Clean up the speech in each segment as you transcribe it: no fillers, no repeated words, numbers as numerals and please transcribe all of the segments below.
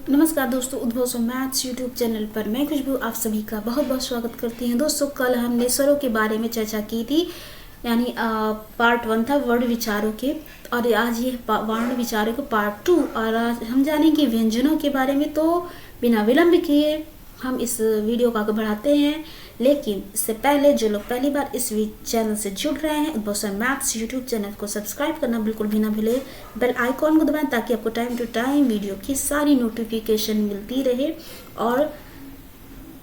नमस्कार दोस्तों, उद्भव सो मैथ्स यूट्यूब चैनल पर मैं खुशबू आप सभी का बहुत बहुत स्वागत करती हूँ। दोस्तों, कल हमने स्वरों के बारे में चर्चा की थी, यानी पार्ट 1 था वर्ण विचारों के, और आज ये वर्ण विचारों के पार्ट 2 और आज हम जानेंगे व्यंजनों के बारे में। तो बिना विलंब किए हम इस वीडियो को आगे बढ़ाते हैं। लेकिन इससे पहले जो लोग पहली बार इस चैनल से जुड़ रहे हैं, उद्भव सो मैथ्स यूट्यूब चैनल को सब्सक्राइब करना बिल्कुल भी ना भूलें। बेल आइकॉन को दबाएं ताकि आपको टाइम टू टाइम वीडियो की सारी नोटिफिकेशन मिलती रहे। और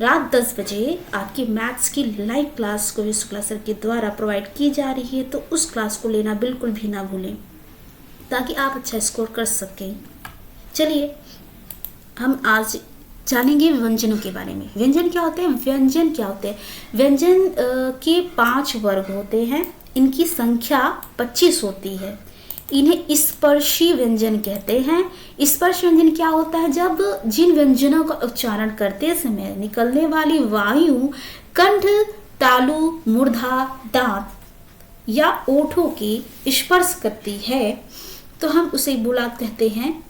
रात 10 बजे आपकी मैथ्स की लाइव क्लास को विश्व सर के द्वारा प्रोवाइड की जा रही है, तो उस क्लास को लेना बिल्कुल भी ना भूलें ताकि आप अच्छा स्कोर कर सकें। चलिए हम आज जानेंगे व्यंजनों के बारे में। व्यंजन क्या होते हैं? व्यंजन क्या होते हैं? व्यंजन के 5 वर्ग होते हैं। इनकी संख्या 25 होती है। इन्हें स्पर्शी व्यंजन कहते हैं। स्पर्श व्यंजन क्या होता है? जब जिन व्यंजनों का उच्चारण करते समय निकलने वाली वायु कंठ, तालु, मूर्धा, दांत या ओठों की स्पर्श करती है, तो हम उसे बोला कहते हैं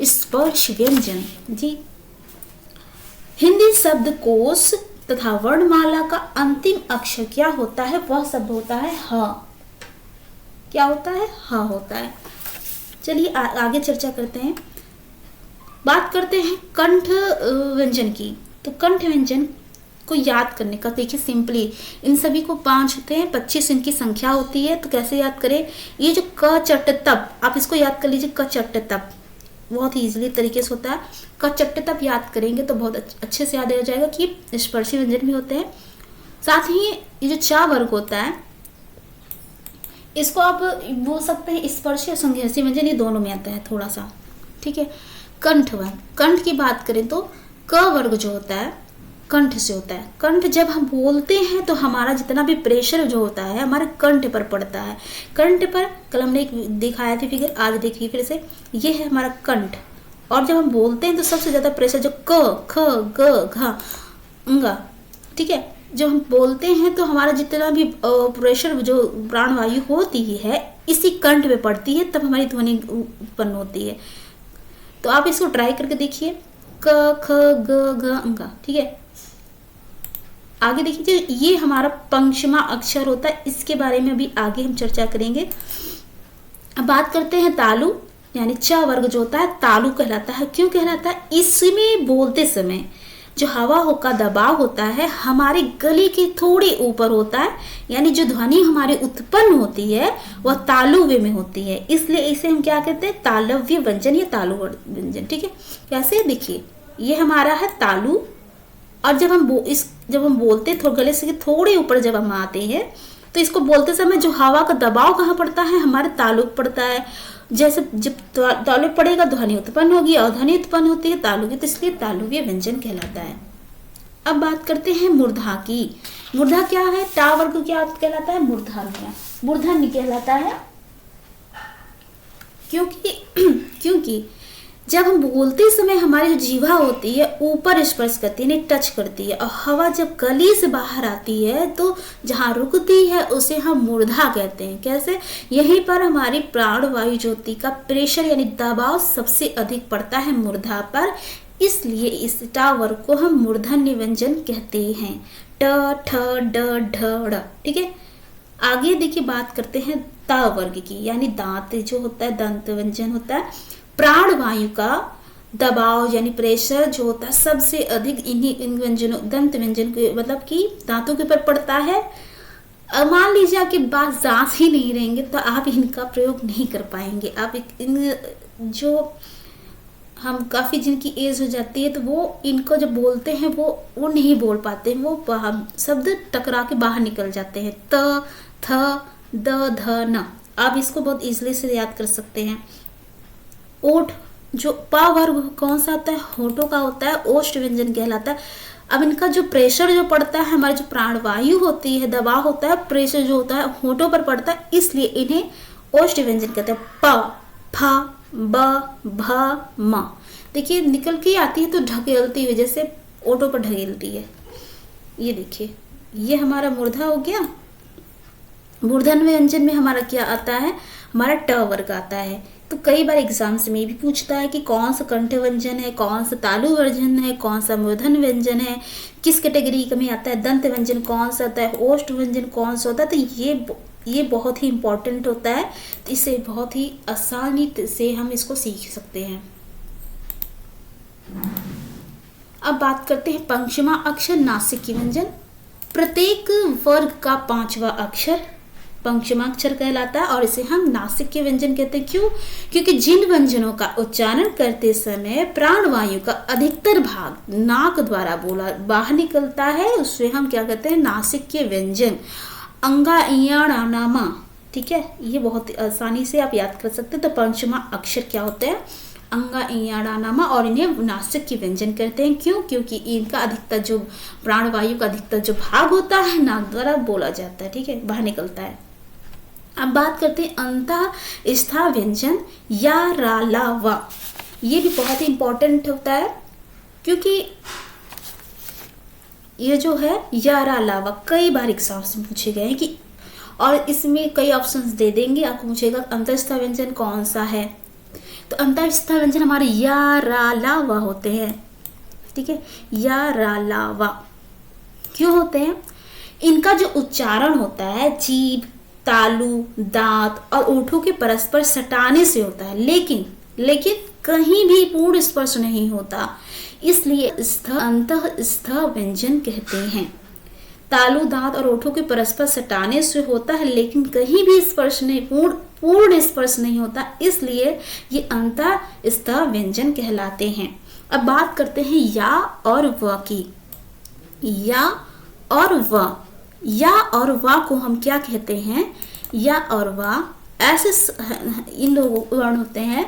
स्पर्श व्यंजन। जी, हिंदी शब्दकोश तथा वर्णमाला का अंतिम अक्षर क्या होता है? वह शब्द होता है ह। क्या होता है? ह होता है। चलिए आगे चर्चा करते हैं। बात करते हैं कंठ व्यंजन की। तो कंठ व्यंजन को याद करने का देखिए, सिंपली इन सभी को 5 होते हैं, 25 इनकी संख्या होती है। तो कैसे याद करें? ये जो क चट तप, आप इसको याद कर लीजिए। क चट तप बहुत ही इजीली तरीके से होता है। क चट्ट तब याद करेंगे तो बहुत अच्छे से याद हो जाएगा कि स्पर्शी व्यंजन भी होते हैं। साथ ही ये जो 4 वर्ग होता है, इसको आप बोल सकते हैं स्पर्शी और संघर्षी व्यंजन, ये दोनों में आता है थोड़ा सा। ठीक है। कंठ वर्ग, कंठ की बात करें तो क वर्ग जो होता है कंठ से होता है। कंठ जब हम बोलते हैं तो हमारा जितना भी प्रेशर जो होता है हमारे कंठ पर पड़ता है। कंठ पर कल हमने एक दिखाया थी फिगर, आज देखिए फिर से। ये है हमारा कंठ, और जब हम बोलते हैं तो सबसे ज्यादा प्रेशर जो क, ख, ग, घ, ङ, ठीक है, जब हम बोलते हैं तो हमारा जितना भी प्रेशर जो प्राणवायु होती है इसी कंठ पे पड़ती है, तब हमारी ध्वनि उत्पन्न होती है। तो आप इसको ट्राई करके देखिए, क, ख, ग, घ, ङ। ठीक है। आगे देखिए, ये हमारा पंचमा अक्षर होता है, इसके बारे में अभी आगे हम चर्चा करेंगे। अब बात करते हैं तालु, यानी च वर्ग जो होता है तालु कहलाता है। क्यों कहलाता है? इसमें बोलते समय जो हवा का दबाव होता है हमारे गले के थोड़े ऊपर होता है, यानी जो ध्वनि हमारी उत्पन्न होती है वह तालुव्य में होती है, इसलिए इसे हम क्या कहते हैं? तालव्य व्यंजन या तालु व्यंजन। ठीक है। कैसे? देखिए, ये हमारा है तालु, और जब हम बोलते हैं गले से थोड़े ऊपर जब हम आते हैं तो इसको बोलते समय जो हवा का दबाव कहाँ पड़ता है? हमारे तालु पड़ता है। जैसे जब तालु पड़ेगा ध्वनि उत्पन्न होगी, और ध्वनि उत्पन्न होती है तालु की, तो इसलिए तालुव्य व्यंजन कहलाता है। अब बात करते हैं मूर्धा की। मूर्धा क्या है? टा वर्ग क्या कहलाता है? मूर्धन्य। मूर्धन्य कहलाता है क्योंकि जब हम बोलते समय हमारी जो जीवा होती है ऊपर स्पर्श करती है, टच करती है, और हवा जब गले से बाहर आती है तो जहाँ रुकती है उसे हम मूर्धा कहते हैं। कैसे? यहीं पर हमारी प्राणवायु ज्योति का प्रेशर यानी दबाव सबसे अधिक पड़ता है मूर्धा पर, इसलिए इस टा वर्ग को हम मूर्धन्य व्यंजन कहते हैं। ट, ठ, ड, ढ, ड़। ठीक है। आगे देखिए, बात करते हैं ता वर्ग की, यानी दांत जो होता है, दंत व्यंजन होता है। प्राणवायु का दबाव यानी प्रेशर जो होता है सबसे अधिक इन व्यंजनों, दंत व्यंजन के मतलब कि दांतों के ऊपर पड़ता है। मान लीजिए आपके पास दांत ही नहीं रहेंगे तो आप इनका प्रयोग नहीं कर पाएंगे। आप जो हम काफी जिनकी एज हो जाती है तो वो इनको जब बोलते हैं वो नहीं बोल पाते, वो शब्द टकरा के बाहर निकल जाते हैं। त, थ, द, ध, न। आप इसको बहुत इजीली से याद कर सकते हैं। ओठ जो पा वर्ग कौन सा होता है? होठों का होता है, ओष्ठ व्यंजन कहलाता है। अब इनका जो प्रेशर जो पड़ता है, हमारी जो प्राणवायु होती है, दबाव होता है, प्रेशर जो होता है होठों पर पड़ता है, इसलिए इन्हें ओष्ठ व्यंजन कहते हैं। प, फ, ब, भ, म। देखिए निकल के आती है तो ढकेलती हुई, जैसे ओठों पर ढकेलती है। ये देखिए, ये हमारा मूर्धा हो गया। मूर्धन्य व्यंजन में हमारा क्या आता है? हमारा ट वर्ग आता है। तो कई बार एग्जाम्स में भी पूछता है कि कौन सा कंठ व्यंजन है, कौन सा तालु व्यंजन है, कौन सा मूर्धन व्यंजन है, किस कैटेगरी में आता है, दंत व्यंजन कौन सा आता है, ओष्ठ व्यंजन कौन सा होता है। तो ये बहुत ही इम्पोर्टेंट होता है, तो इसे बहुत ही आसानी से हम इसको सीख सकते हैं। अब बात करते हैं पंचमा अक्षर नासिक व्यंजन। प्रत्येक वर्ग का 5वां अक्षर पंचमाक्षर कहलाता है और इसे हम नासिक के व्यंजन कहते हैं। क्यों? क्योंकि जिन व्यंजनों का उच्चारण करते समय प्राणवायु का अधिकतर भाग नाक द्वारा बाहर निकलता है, उससे हम क्या कहते हैं, नासिक के व्यंजन। अंगा इया नामा, ठीक है, ये बहुत आसानी से आप याद कर सकते हैं। तो पंचमा अक्षर क्या होते हैं, अंगा इया नामा, और इन्हें नासिक के व्यंजन कहते हैं। क्यों? क्योंकि इनका अधिकतर जो प्राणवायु का अधिकतर जो भाग होता है नाक द्वारा बोला जाता है, ठीक है, बाहर निकलता है। अब बात करते हैं अंतःस्था व्यंजन या रा ला वा। ये भी बहुत ही इंपॉर्टेंट होता है, क्योंकि ये जो है या रा ला वा कई बार एग्जाम्स में पूछे गए हैं कि, और इसमें कई ऑप्शंस दे देंगे, आपको पूछेगा अंतःस्था व्यंजन कौन सा है। तो अंतःस्था व्यंजन हमारे या रा ला वा होते हैं, ठीक है, या रा ला वा। क्यों होते हैं? इनका जो उच्चारण होता है जीभ, तालु, दांत और ओठों के परस्पर सटाने से होता है, लेकिन कहीं भी पूर्ण स्पर्श नहीं होता, इसलिए अंतःस्थ व्यंजन कहते हैं। तालु, दांत और ओठों के परस्पर सटाने से होता है, लेकिन कहीं भी स्पर्श नहीं, पूर्ण स्पर्श नहीं होता, इसलिए ये अंतःस्थ व्यंजन कहलाते हैं। अब बात करते हैं या और व की। या और व, या और वा को हम क्या कहते हैं? या और वा ऐसे इन वर्ण होते हैं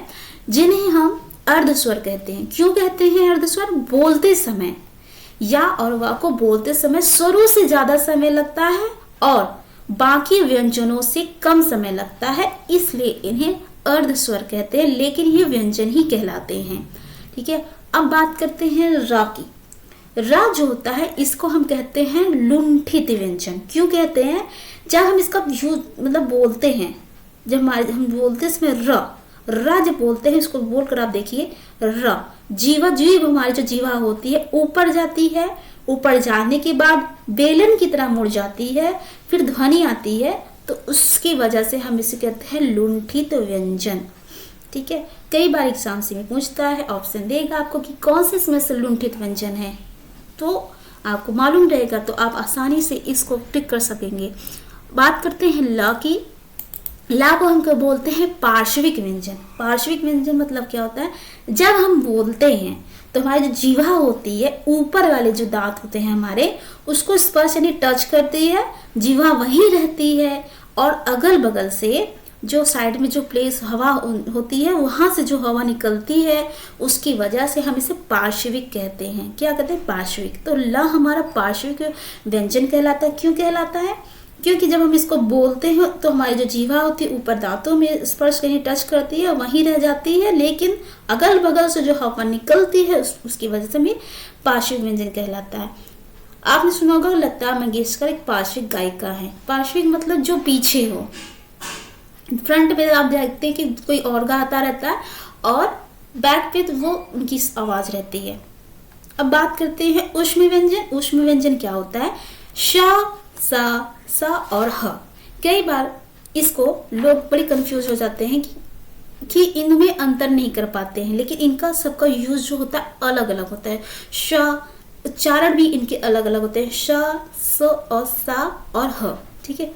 जिन्हें हम अर्धस्वर कहते हैं। क्यों कहते हैं अर्धस्वर? बोलते समय या और वा को बोलते समय स्वरों से ज्यादा समय लगता है और बाकी व्यंजनों से कम समय लगता है, इसलिए इन्हें अर्धस्वर कहते हैं, लेकिन ये व्यंजन ही कहलाते हैं, ठीक है। अब बात करते हैं रा की। रा जो होता है इसको हम कहते हैं लुंठित व्यंजन। क्यों कहते हैं? जब हम इसका मतलब बोलते हैं, जब हम बोलते हैं इसमें रा जब बोलते हैं, इसको बोलकर आप देखिए, रा जीभ हमारी जो जीवा होती है ऊपर जाती है, ऊपर जाने के बाद बेलन की तरह मुड़ जाती है, फिर ध्वनि आती है, तो उसकी वजह से हम इसे कहते हैं लुंठित व्यंजन, ठीक है। कई बार एग्जाम से में पूछता है, ऑप्शन देगा आपको कि कौन से इसमें से लुंठित व्यंजन है, तो आपको मालूम रहेगा तो आप आसानी से इसको टिक कर सकेंगे। बात करते हैं ला की। ला को हम क्या बोलते हैं? पार्श्विक व्यंजन। पार्श्विक व्यंजन मतलब क्या होता है? जब हम बोलते हैं तो हमारी जो जीवा होती है, ऊपर वाले जो दांत होते हैं हमारे, उसको स्पर्श यानी टच करती है, जीवा वहीं रहती है, और अगल बगल से जो साइड में जो प्लेस हवा होती है वहां से जो हवा निकलती है, उसकी वजह से हम इसे पार्श्विक कहते हैं। क्या कहते हैं? पार्श्विक। तो ला हमारा पार्श्विक व्यंजन कहलाता है। क्यों कहलाता है? क्योंकि जब हम इसको बोलते हैं तो हमारी जो जीवा होती है ऊपर दांतों में स्पर्श करनी टच करती है, वहीं रह जाती है, लेकिन अगल बगल से जो हवा निकलती है उसकी वजह से हमें पार्श्विक व्यंजन कहलाता है। आपने सुना होगा लता मंगेशकर एक पार्श्विक गायिका है। पार्श्विक मतलब जो पीछे हो, फ्रंट पे आप देखते हैं कि कोई और गाता रहता है और बैक पे तो वो उनकी आवाज रहती है। अब बात करते हैं ऊष्म व्यंजन। ऊष्म व्यंजन क्या होता है? श, सा और ह। कई बार इसको लोग बड़ी कंफ्यूज हो जाते हैं कि इनमें अंतर नहीं कर पाते हैं, लेकिन इनका सबका यूज जो होता है अलग अलग होता है। श उच्चारण भी इनके अलग अलग होते हैं, श, स और सा और ह, ठीक है।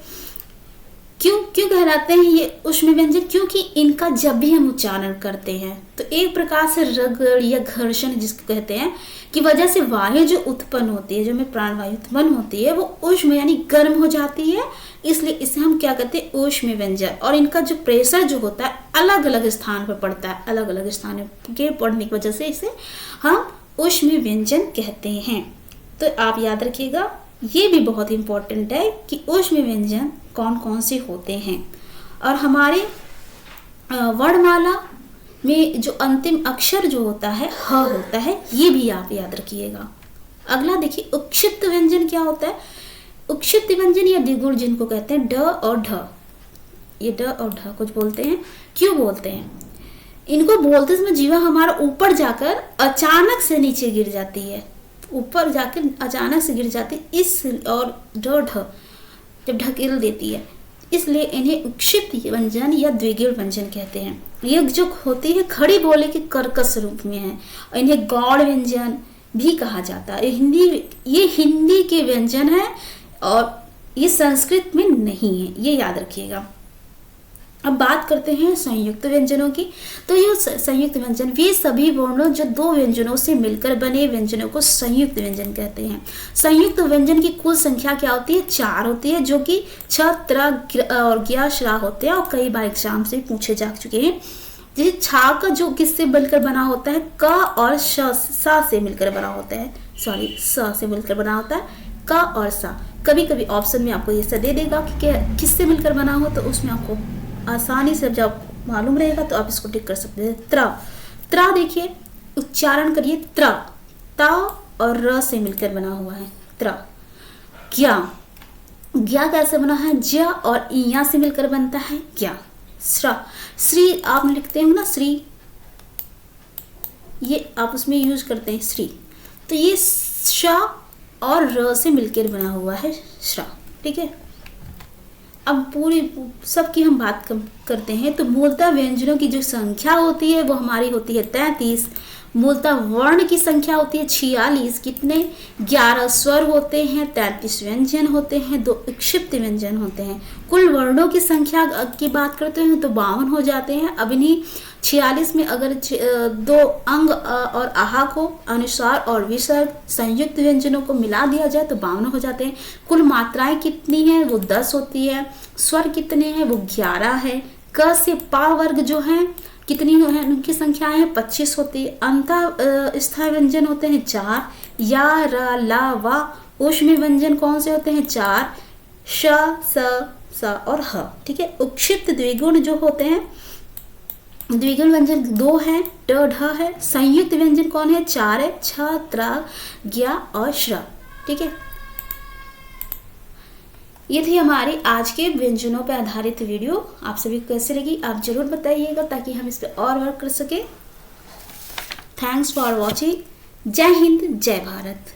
क्यों कहलाते हैं ये ऊष्म व्यंजन? क्योंकि इनका जब भी हम उच्चारण करते हैं तो एक प्रकार से रगड़ या घर्षण जिसको कहते हैं की वजह से वायु जो उत्पन्न होती है, जो में प्राणवायु उत्पन्न होती है, वो ऊष्म यानी गर्म हो जाती है, इसलिए इसे हम क्या कहते हैं? ऊष्म व्यंजन। और इनका जो प्रेशर जो होता है अलग अलग स्थान पर पड़ता है, अलग अलग स्थान के पड़ने की वजह से इसे हम ऊष्म व्यंजन कहते हैं। तो आप याद रखिएगा, ये भी बहुत इंपॉर्टेंट है कि ऊष्म व्यंजन कौन कौन से होते हैं। और हमारे वर्णमाला में जो अंतिम अक्षर जो होता है ह होता है, ये भी आप याद रखिएगा। अगला देखिए उक्षिप्त व्यंजन क्या होता है? उक्षिप्त व्यंजन या द्विगुण जिनको कहते हैं ड और ढ, ये ड और ढ कुछ बोलते हैं। क्यों बोलते हैं? इनको बोलते समय जीवा हमारा ऊपर जाकर अचानक से नीचे गिर जाती है, ऊपर जाकर अचानक से गिर जाती है, इस और ढ जब ढकेल देती है, इसलिए इन्हें विक्षिप्त व्यंजन या द्विगुण व्यंजन कहते हैं। ये जो होती है खड़ी बोले के कर्कश रूप में है, इन्हें गौड़ व्यंजन भी कहा जाता है। ये हिंदी के व्यंजन है और ये संस्कृत में नहीं है, ये याद रखिएगा। अब बात करते हैं संयुक्त व्यंजनों की। तो ये संयुक्त व्यंजन वे सभी वर्णों जो दो व्यंजनों से मिलकर बने व्यंजनों को संयुक्त व्यंजन कहते हैं। संयुक्त व्यंजन की कुल संख्या क्या होती है? 4 होती है, जो कि छ, त्र और ज्ञ, श्रा होते हैं और कई बार एग्जाम से पूछे जा चुके हैं। जैसे छा का जो किससे मिलकर बना होता है? क और सा से मिलकर बना होता है, स से मिलकर बना होता है, क और सा। कभी कभी ऑप्शन में आपको ये दे देगा कि किससे मिलकर बना हो, तो उसमें आपको आसानी से जब मालूम रहेगा तो आप इसको टिक कर सकते हैं। त्रा देखिए, उच्चारण करिए, त्रा, ता और र से मिलकर बना हुआ है, त्रा। ज्ञा कैसे बना है? ज और इया से मिलकर बनता है, ज्ञा। श्री आप लिखते हो ना, श्री, ये आप उसमें यूज करते हैं श्री, तो ये श और र से मिलकर बना हुआ है, श्रा। ठीक है, अब पूरी सबकी हम बात करते हैं। तो मूलतः व्यंजनों की जो संख्या होती है वो हमारी होती है 33। मूलतः वर्ण की संख्या होती है 46। कितने? 11 स्वर होते हैं, 33 व्यंजन होते हैं, 2 विक्षिप्त व्यंजन होते हैं। कुल वर्णों की संख्या की बात करते हैं तो 52 हो जाते हैं। अब इन्हीं 46 में अगर 2 अंग और आहा को, अनुस्वार और विसर्ग संयुक्त व्यंजनों को मिला दिया जाए तो 52 हो जाते हैं। कुल मात्राएं कितनी हैं? वो 10 होती है। स्वर कितने हैं? वो 11 है। क से पा वर्ग जो हैं कितनी है? उनकी संख्या है 25 होती है। अंतः स्थायी व्यंजन होते हैं 4, या, र, ला, वा। ऊष्म व्यंजन कौन से होते हैं? 4, श, स और ह। ठीक है, उक्षिप्त द्विगुण जो होते हैं, द्विगुण व्यंजन 2 है, ट, ढ है। संयुक्त व्यंजन कौन है? 4 है, छ, त्र, ज्ञ और श्र। ठीक है, ये थी हमारी आज के व्यंजनों पर आधारित वीडियो। आप सभी को कैसे लगी आप जरूर बताइएगा, ताकि हम इस पर और वर्क कर सके। Thanks for watching. जय हिंद, जय भारत।